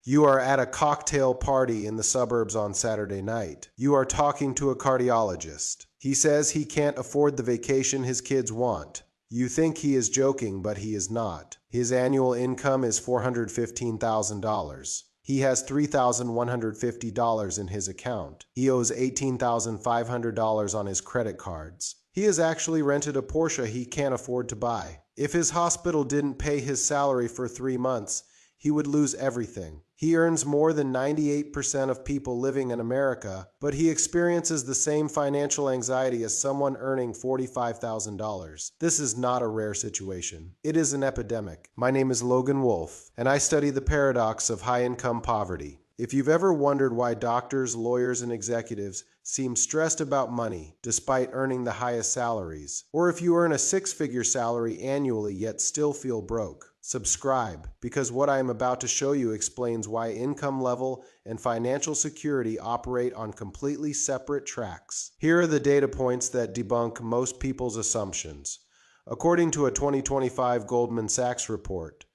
You are at a cocktail party in the suburbs on Saturday night. You are talking to a cardiologist. He says he can't afford the vacation his kids want. You think he is joking, but he is not. His annual income is $415,000. He has $3,150 in his account. He owes $18,500 on his credit cards. He has actually rented a Porsche he can't afford to buy. If his hospital didn't pay his salary for 3 months, he would lose everything. He earns more than 98% of people living in America, but he experiences the same financial anxiety as someone earning $45,000. This is not a rare situation. It is an epidemic. My name is Logan Wolfe, and I study the paradox of high-income poverty. If you've ever wondered why doctors, lawyers, and executives seem stressed about money despite earning the highest salaries, or if you earn a six-figure salary annually yet still feel broke, subscribe, because what I am about to show you explains why income level and financial security operate on completely separate tracks. Here are the data points that debunk most people's assumptions. According to a 2025 Goldman Sachs report,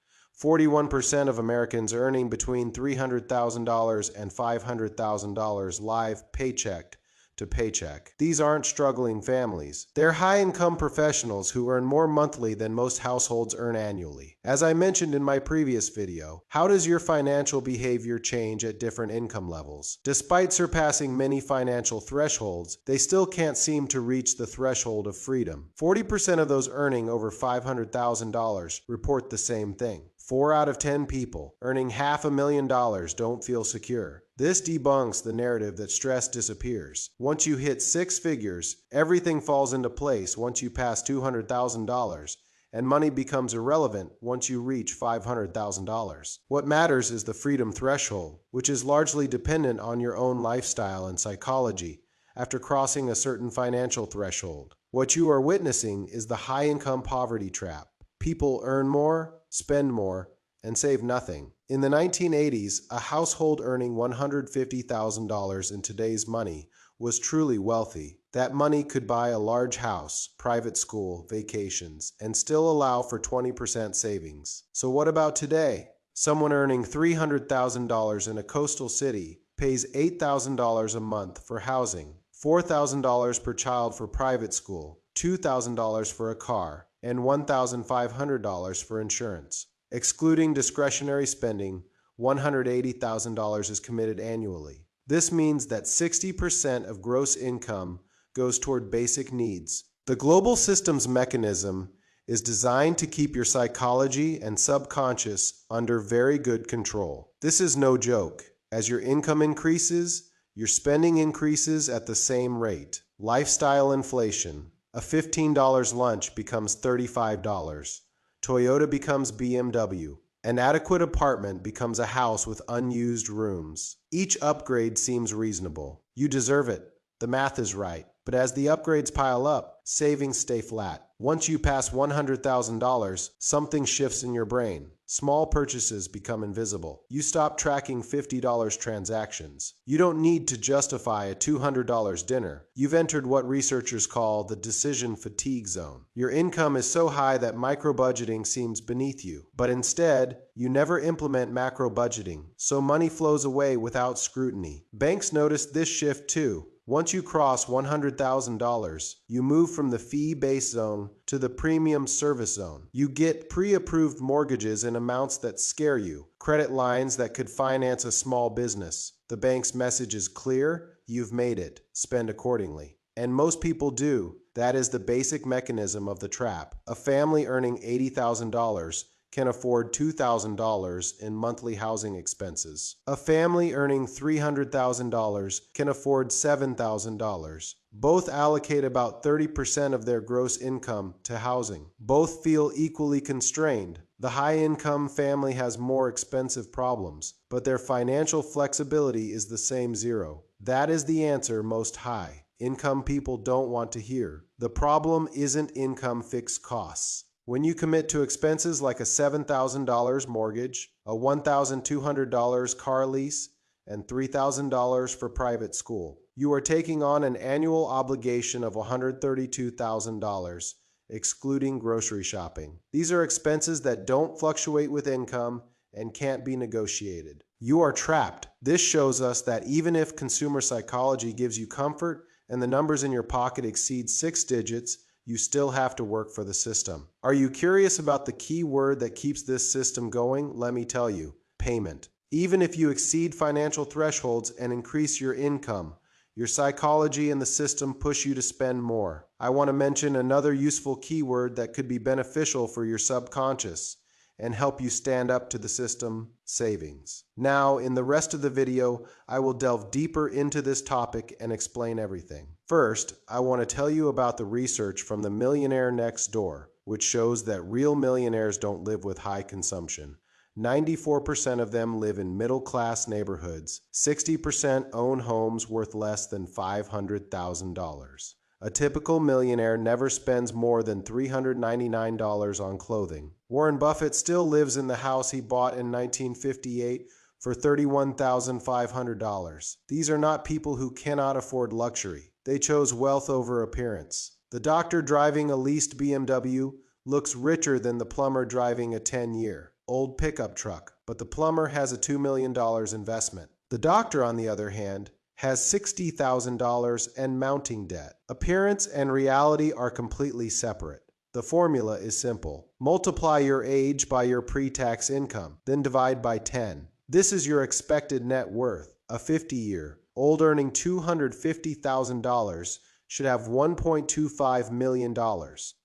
41% of Americans earning between $300,000 and $500,000 live paycheck to paycheck. These aren't struggling families. They're high-income professionals who earn more monthly than most households earn annually. As I mentioned in my previous video, how does your financial behavior change at different income levels? Despite surpassing many financial thresholds, they still can't seem to reach the threshold of freedom. 40% of those earning over $500,000 report the same thing. 4 out of 10 people earning $500,000 don't feel secure. This debunks the narrative that stress disappears. Once you hit 6 figures, everything falls into place once you pass $200,000, and money becomes irrelevant once you reach $500,000. What matters is the freedom threshold, which is largely dependent on your own lifestyle and psychology after crossing a certain financial threshold. What you are witnessing is the high-income poverty trap. People earn more, spend more, and save nothing. In the 1980s, a household earning $150,000 in today's money was truly wealthy. That money could buy a large house, private school, vacations, and still allow for 20% savings. So what about today? Someone earning $300,000 in a coastal city pays $8,000 a month for housing, $4,000 per child for private school, $2,000 for a car, and $1,500 for insurance. Excluding discretionary spending, $180,000 is committed annually. This means that 60% of gross income goes toward basic needs. The global systems mechanism is designed to keep your psychology and subconscious under very good control. This is no joke. As your income increases, your spending increases at the same rate. Lifestyle inflation. A $15 lunch becomes $35. Toyota becomes BMW. An adequate apartment becomes a house with unused rooms. Each upgrade seems reasonable. You deserve it. The math is right. But as the upgrades pile up, savings stay flat. Once you pass $100,000, something shifts in your brain. Small purchases become invisible. You stop tracking $50 transactions. You don't need to justify a $200 dinner. You've entered what researchers call the decision fatigue zone. Your income is so high that micro-budgeting seems beneath you. But instead, you never implement macro-budgeting, so money flows away without scrutiny. Banks notice this shift too. Once you cross $100,000, you move from the fee-based zone to the premium service zone. You get pre-approved mortgages in amounts that scare you, credit lines that could finance a small business. The bank's message is clear: you've made it, spend accordingly. And most people do. That is the basic mechanism of the trap. A family earning $80,000 can afford $2,000 in monthly housing expenses. A family earning $300,000 can afford $7,000. Both allocate about 30% of their gross income to housing. Both feel equally constrained. The high-income family has more expensive problems, but their financial flexibility is the same zero. That is the answer most high-income people don't want to hear. The problem isn't income fixed costs. When you commit to expenses like a $7,000 mortgage, a $1,200 car lease, and $3,000 for private school, you are taking on an annual obligation of $132,000, excluding grocery shopping. These are expenses that don't fluctuate with income and can't be negotiated. You are trapped. This shows us that even if consumer psychology gives you comfort and the numbers in your pocket exceed 6 digits, you still have to work for the system. Are you curious about the key word that keeps this system going? Let me tell you: payment. Even if you exceed financial thresholds and increase your income, your psychology and the system push you to spend more. I want to mention another useful keyword that could be beneficial for your subconscious and help you stand up to the system: savings. Now, in the rest of the video, I will delve deeper into this topic and explain everything. First, I want to tell you about the research from the Millionaire Next Door, which shows that real millionaires don't live with high consumption. 94% of them live in middle-class neighborhoods. 60% own homes worth less than $500,000. A typical millionaire never spends more than $399 on clothing. Warren Buffett still lives in the house he bought in 1958 for $31,500. These are not people who cannot afford luxury. They chose wealth over appearance. The doctor driving a leased BMW looks richer than the plumber driving a 10-year-old pickup truck, but the plumber has a $2 million investment. The doctor, on the other hand, has $60,000 and mounting debt. Appearance and reality are completely separate. The formula is simple. Multiply your age by your pre-tax income, then divide by 10. This is your expected net worth. A 50-year-old earning $250,000 should have $1.25 million.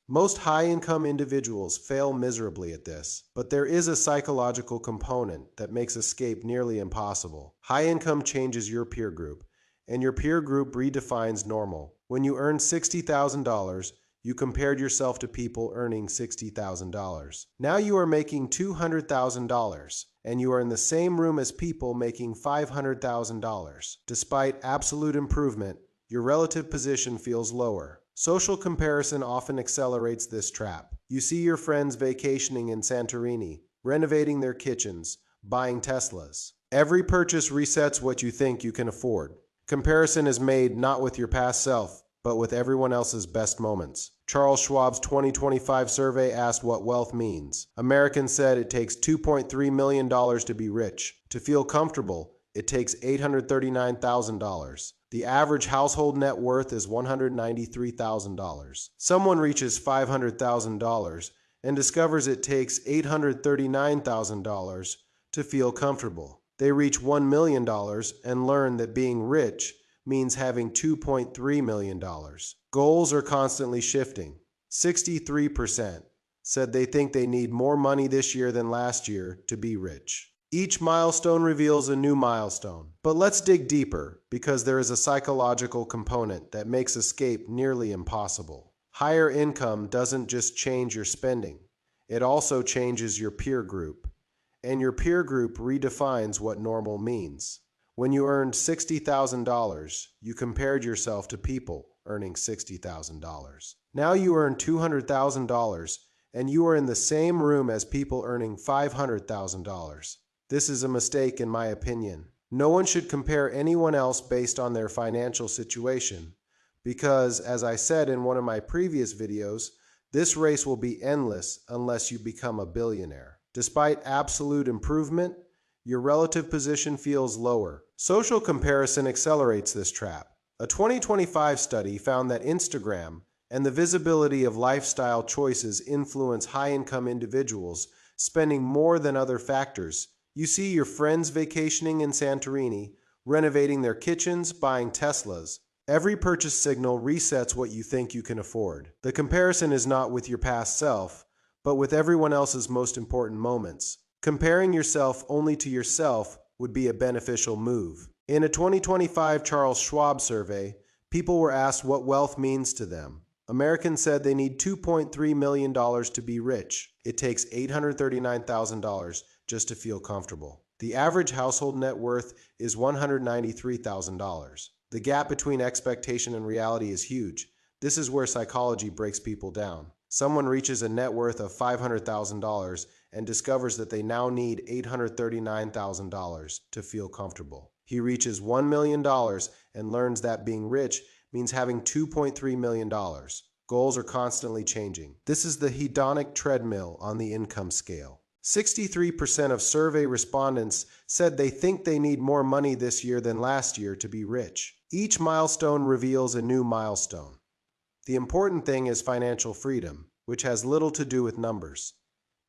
Most high-income individuals fail miserably at this, but there is a psychological component that makes escape nearly impossible. High income changes your peer group, and your peer group redefines normal. When you earned $60,000, you compared yourself to people earning $60,000. Now you are making $200,000, and you are in the same room as people making $500,000. Despite absolute improvement, your relative position feels lower. Social comparison often accelerates this trap. You see your friends vacationing in Santorini, renovating their kitchens, buying Teslas. Every purchase resets what you think you can afford. Comparison is made not with your past self, but with everyone else's best moments. Charles Schwab's 2025 survey asked what wealth means. Americans said it takes $2.3 million to be rich. To feel comfortable, it takes $839,000. The average household net worth is $193,000. Someone reaches $500,000 and discovers it takes $839,000 to feel comfortable. They reach $1 million and learn that being rich means having $2.3 million. Goals are constantly shifting. 63% said they think they need more money this year than last year to be rich. Each milestone reveals a new milestone. But let's dig deeper, because there is a psychological component that makes escape nearly impossible. Higher income doesn't just change your spending, it also changes your peer group. And your peer group redefines what normal means. When you earned $60,000, you compared yourself to people earning $60,000. Now you earn $200,000, and you are in the same room as people earning $500,000. This is a mistake, in my opinion. No one should compare anyone else based on their financial situation, because, as I said in one of my previous videos, this race will be endless unless you become a billionaire. Despite absolute improvement, your relative position feels lower. Social comparison accelerates this trap. A 2025 study found that Instagram and the visibility of lifestyle choices influence high-income individuals spending more than other factors. You see your friends vacationing in Santorini, renovating their kitchens, buying Teslas. Every purchase signal resets what you think you can afford. The comparison is not with your past self, but with everyone else's most important moments. Comparing yourself only to yourself would be a beneficial move. In a 2025 Charles Schwab survey, people were asked what wealth means to them. Americans said they need $2.3 million to be rich. It takes $839,000 just to feel comfortable. The average household net worth is $193,000. The gap between expectation and reality is huge. This is where psychology breaks people down. Someone reaches a net worth of $500,000 and discovers that they now need $839,000 to feel comfortable. He reaches $1 million and learns that being rich means having $2.3 million. Goals are constantly changing. This is the hedonic treadmill on the income scale. 63% of survey respondents said they think they need more money this year than last year to be rich. Each milestone reveals a new milestone. The important thing is financial freedom, which has little to do with numbers.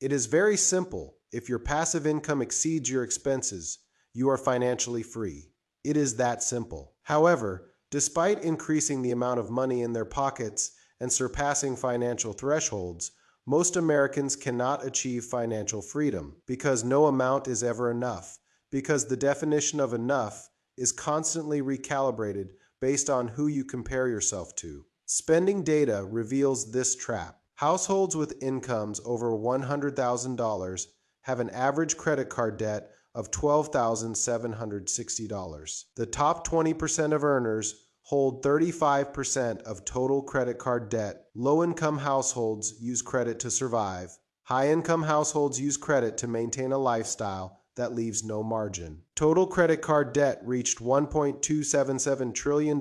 It is very simple. If your passive income exceeds your expenses, you are financially free. It is that simple. However, despite increasing the amount of money in their pockets and surpassing financial thresholds, most Americans cannot achieve financial freedom because no amount is ever enough, because the definition of enough is constantly recalibrated based on who you compare yourself to. Spending data reveals this trap. Households with incomes over $100,000 have an average credit card debt of $12,760. The top 20% of earners hold 35% of total credit card debt. Low-income households use credit to survive. High-income households use credit to maintain a lifestyle that leaves no margin. Total credit card debt reached $1.277 trillion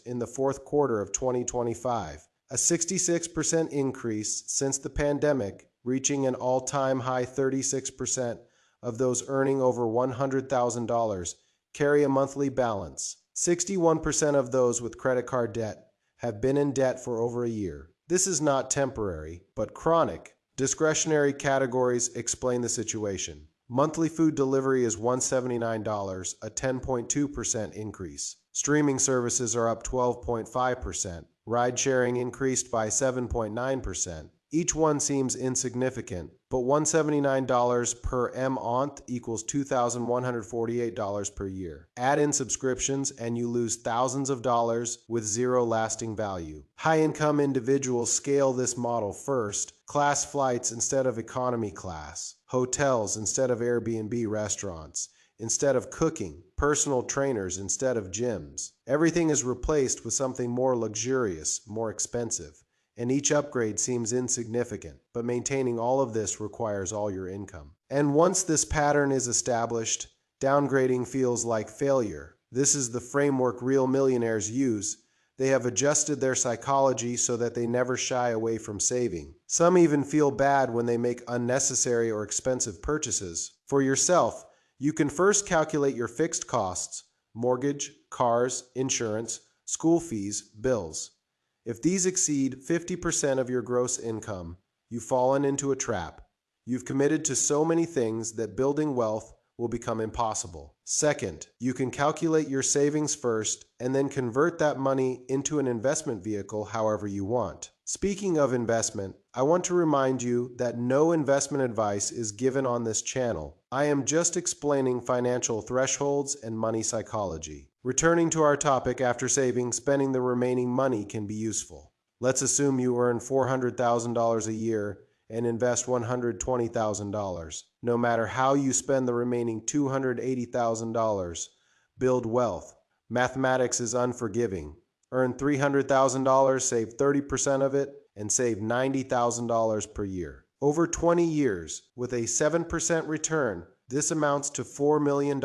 in the fourth quarter of 2025, a 66% increase since the pandemic, reaching an all-time high. 36% of those earning over $100,000 carry a monthly balance. 61% of those with credit card debt have been in debt for over a year. This is not temporary, but chronic. Discretionary categories explain the situation. Monthly food delivery is $179, a 10.2% increase. Streaming services are up 12.5%. Ride-sharing increased by 7.9%. Each one seems insignificant, but $179 per month equals $2,148 per year. Add in subscriptions and you lose thousands of dollars with zero lasting value. High-income individuals scale this model first: class flights instead of economy class, hotels instead of Airbnb restaurants, instead of cooking, personal trainers instead of gyms. Everything is replaced with something more luxurious, more expensive. And each upgrade seems insignificant, but maintaining all of this requires all your income. And once this pattern is established, downgrading feels like failure. This is the framework real millionaires use. They have adjusted their psychology so that they never shy away from saving. Some even feel bad when they make unnecessary or expensive purchases. For yourself, you can first calculate your fixed costs: mortgage, cars, insurance, school fees, bills. If these exceed 50% of your gross income, you've fallen into a trap. You've committed to so many things that building wealth will become impossible. Second, you can calculate your savings first and then convert that money into an investment vehicle however you want. Speaking of investment, I want to remind you that no investment advice is given on this channel. I am just explaining financial thresholds and money psychology. Returning to our topic, after saving, spending the remaining money can be useful. Let's assume you earn $400,000 a year and invest $120,000. No matter how you spend the remaining $280,000, build wealth. Mathematics is unforgiving. Earn $300,000, save 30% of it, and save $90,000 per year. Over 20 years, with a 7% return, this amounts to $4 million.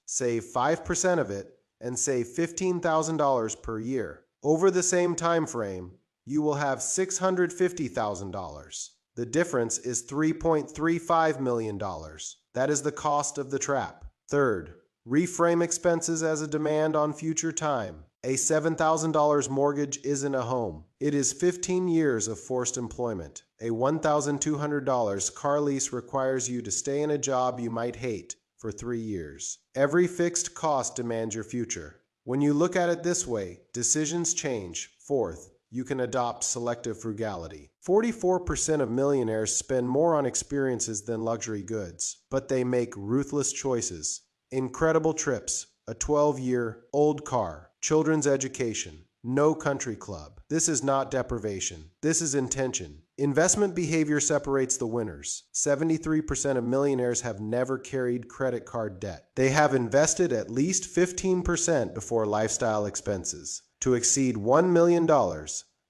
Save 5% of it, and save $15,000 per year. Over the same time frame, you will have $650,000. The difference is $3.35 million. That is the cost of the trap. Third, reframe expenses as a demand on future time. A $7,000 mortgage isn't a home. It is 15 years of forced employment. A $1,200 car lease requires you to stay in a job you might hate for 3 years. Every fixed cost demands your future. When you look at it this way, decisions change. Fourth, you can adopt selective frugality. 44% of millionaires spend more on experiences than luxury goods, but they make ruthless choices. Incredible trips, a 12-year old car, children's education, no country club. This is not deprivation. This is intention. Investment behavior separates the winners. 73% of millionaires have never carried credit card debt. They have invested at least 15% before lifestyle expenses. To exceed $1 million,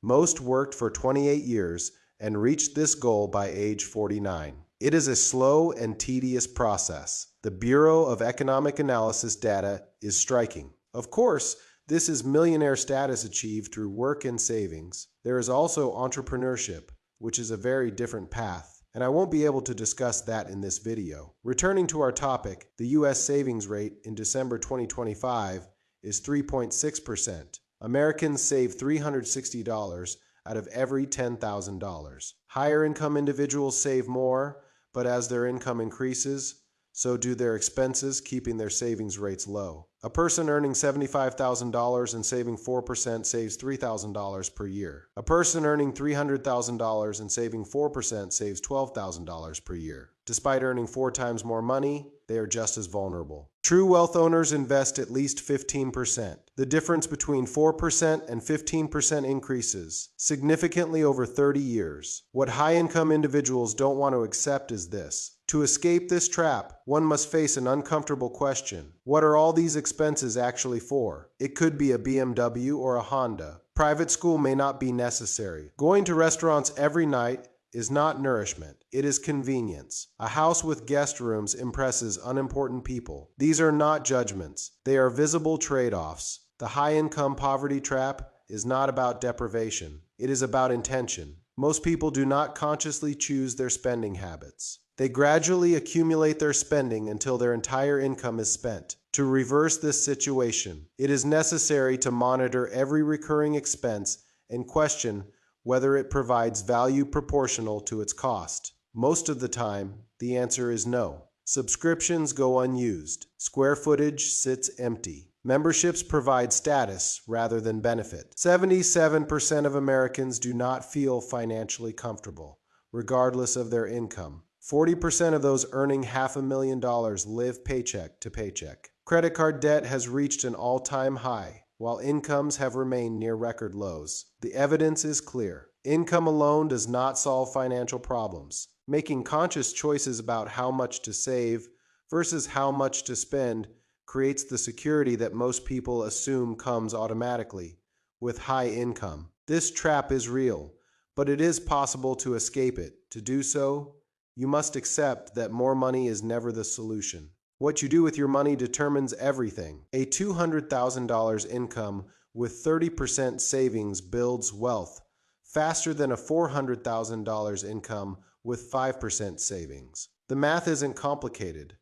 most worked for 28 years and reached this goal by age 49. It is a slow and tedious process. The Bureau of Economic Analysis data is striking. Of course, this is millionaire status achieved through work and savings. There is also entrepreneurship, which is a very different path. and I won't be able to discuss that in this video. Returning to our topic, the U.S. savings rate in December 2025 is 3.6%. Americans save $360 out of every $10,000. Higher income individuals save more, but as their income increases, so do their expenses, keeping their savings rates low. A person earning $75,000 and saving 4% saves $3,000 per year. A person earning $300,000 and saving 4% saves $12,000 per year. Despite earning 4 times more money, they are just as vulnerable. True wealth owners invest at least 15%. The difference between 4% and 15% increases significantly over 30 years. What high-income individuals don't want to accept is this. To escape this trap, one must face an uncomfortable question. What are all these expenses actually for? It could be a BMW or a Honda. Private school may not be necessary. Going to restaurants every night is not nourishment. It is convenience. A house with guest rooms impresses unimportant people. These are not judgments. They are visible trade-offs. The high-income poverty trap is not about deprivation. It is about intention. Most people do not consciously choose their spending habits. They gradually accumulate their spending until their entire income is spent. To reverse this situation, it is necessary to monitor every recurring expense and question whether it provides value proportional to its cost. Most of the time, the answer is no. Subscriptions go unused. Square footage sits empty. Memberships provide status rather than benefit. 77% of Americans do not feel financially comfortable, regardless of their income. 40% of those earning $500,000 live paycheck to paycheck. Credit card debt has reached an all-time high, while incomes have remained near record lows. The evidence is clear. Income alone does not solve financial problems. Making conscious choices about how much to save versus how much to spend creates the security that most people assume comes automatically with high income. This trap is real, but it is possible to escape it. To do so, you must accept that more money is never the solution. What you do with your money determines everything. A $200,000 income with 30% savings builds wealth faster than a $400,000 income with 5% savings. The math isn't complicated.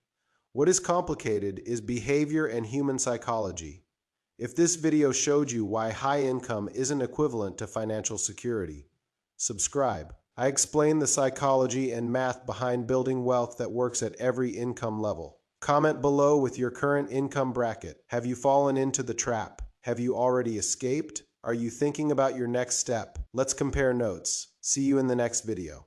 What is complicated is behavior and human psychology. If this video showed you why high income isn't equivalent to financial security, subscribe. I explain the psychology and math behind building wealth that works at every income level. Comment below with your current income bracket. Have you fallen into the trap? Have you already escaped? Are you thinking about your next step? Let's compare notes. See you in the next video.